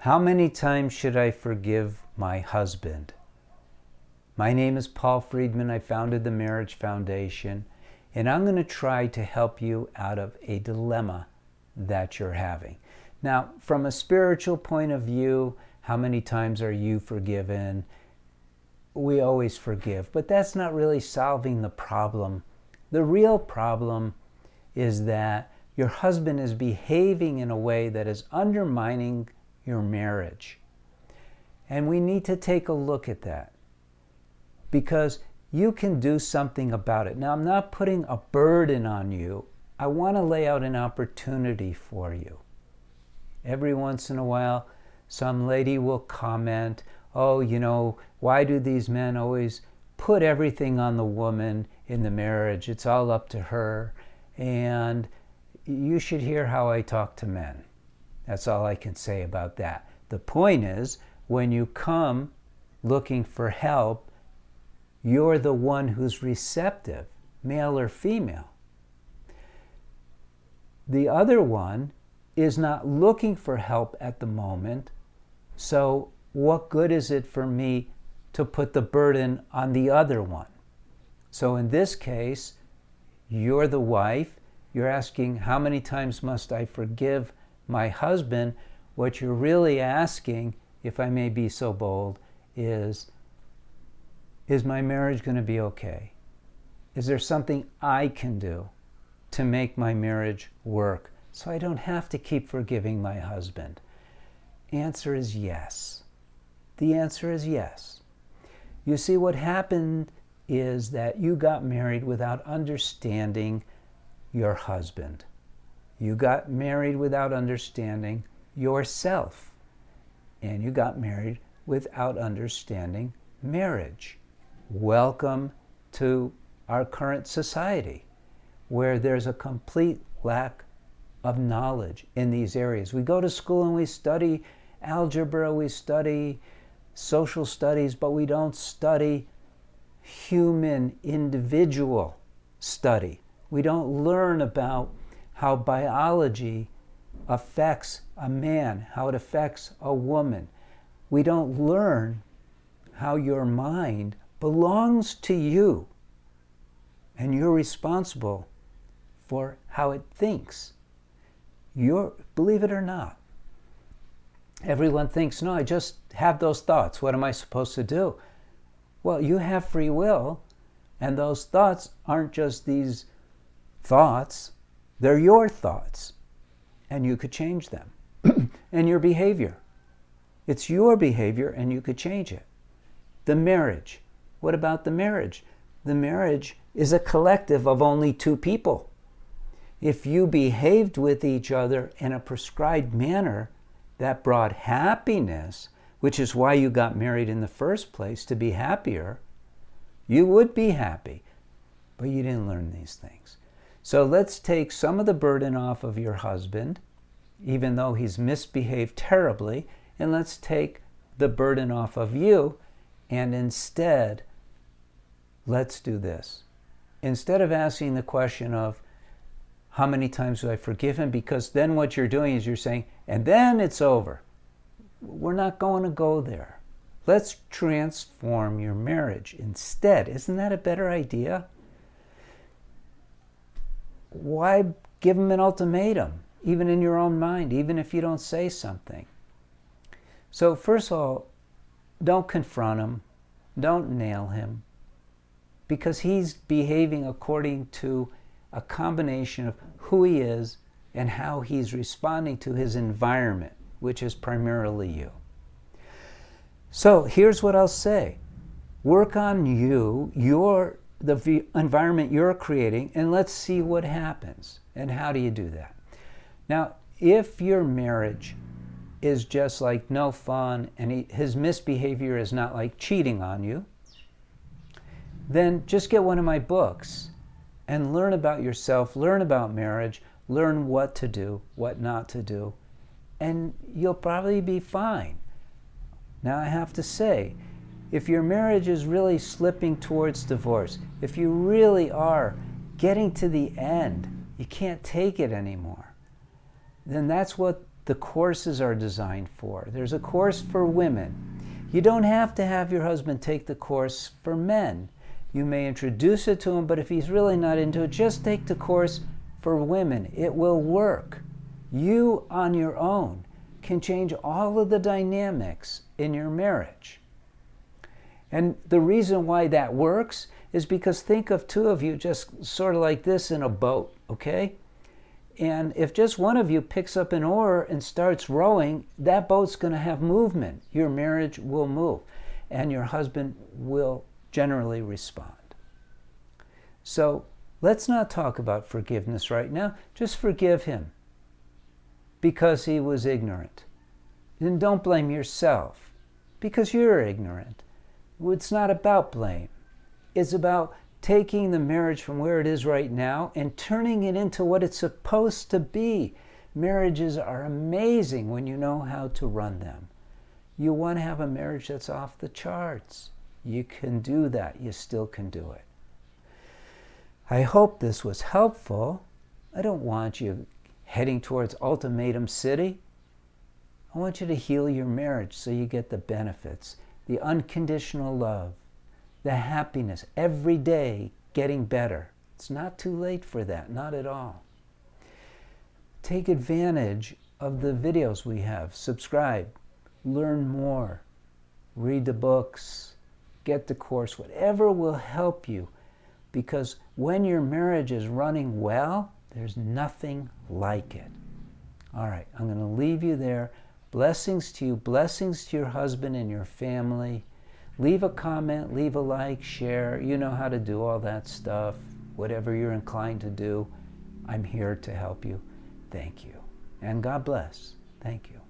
How many times should I forgive my husband? My name is Paul Friedman. I founded the Marriage Foundation, and I'm going to try to help you out of a dilemma that you're having. Now, from a spiritual point of view, how many times are you forgiven? We always forgive, but that's not really solving the problem. The real problem is that your husband is behaving in a way that is undermining your marriage. And we need to take a look at that because you can do something about it. Now, I'm not putting a burden on you. I want to lay out an opportunity for you. Every once in a while, some lady will comment, oh, why do these men always put everything on the woman in the marriage? It's all up to her. And you should hear how I talk to men. That's all I can say about that. The point is, when you come looking for help, you're the one who's receptive, male or female. The other one is not looking for help at the moment, so what good is it for me to put the burden on the other one? So in this case, you're the wife, you're asking, how many times must I forgive my husband? What you're really asking, if I may be so bold, is my marriage going to be okay? Is there something I can do to make my marriage work so I don't have to keep forgiving my husband? Answer is yes. The answer is yes. You see, what happened is that you got married without understanding your husband. You got married without understanding yourself. And you got married without understanding marriage. Welcome to our current society, where there's a complete lack of knowledge in these areas. We go to school and we study algebra, we study social studies, but we don't study human, individual study. We don't learn about how biology affects a man, how it affects a woman. We don't learn how your mind belongs to you, and you're responsible for how it thinks. Believe it or not, everyone thinks, no, I just have those thoughts. What am I supposed to do? Well, you have free will, and those thoughts aren't just these thoughts, they're your thoughts, and you could change them. And your behavior. It's your behavior, and you could change it. The marriage. What about the marriage? The marriage is a collective of only two people. If you behaved with each other in a prescribed manner that brought happiness, which is why you got married in the first place, to be happier, you would be happy. But you didn't learn these things. So let's take some of the burden off of your husband, even though he's misbehaved terribly, and let's take the burden off of you, and instead, let's do this. Instead of asking the question of, how many times do I forgive him? Because then what you're doing is you're saying, and then it's over. We're not going to go there. Let's transform your marriage instead. Isn't that a better idea? Why give him an ultimatum, even in your own mind, even if you don't say something? So first of all, don't confront him. Don't nail him. Because he's behaving according to a combination of who he is and how he's responding to his environment, which is primarily you. So here's what I'll say. Work on you, the environment you're creating, and let's see what happens. And how do you do that? Now, if your marriage is just like no fun and his misbehavior is not like cheating on you, then just get one of my books and learn about yourself, learn about marriage, learn what to do, what not to do, and you'll probably be fine. Now I have to say, if your marriage is really slipping towards divorce, if you really are getting to the end, you can't take it anymore, then that's what the courses are designed for. There's a course for women. You don't have to have your husband take the course for men. You may introduce it to him, but if he's really not into it, just take the course for women. It will work. You, on your own, can change all of the dynamics in your marriage. And the reason why that works is because think of two of you just sort of like this in a boat, okay? And if just one of you picks up an oar and starts rowing, that boat's going to have movement. Your marriage will move, and your husband will generally respond. So let's not talk about forgiveness right now. Just forgive him because he was ignorant. And don't blame yourself because you're ignorant. It's not about blame. It's about taking the marriage from where it is right now and turning it into what it's supposed to be. Marriages are amazing when you know how to run them. You want to have a marriage that's off the charts. You can do that. You still can do it. I hope this was helpful. I don't want you heading towards ultimatum city. I want you to heal your marriage so you get the benefits, the unconditional love, the happiness, every day getting better. It's not too late for that, not at all. Take advantage of the videos we have. Subscribe, learn more, read the books, get the course, whatever will help you. Because when your marriage is running well, there's nothing like it. All right, I'm going to leave you there. Blessings to you, blessings to your husband and your family. Leave a comment, leave a like, share. You know how to do all that stuff. Whatever you're inclined to do, I'm here to help you. Thank you. And God bless. Thank you.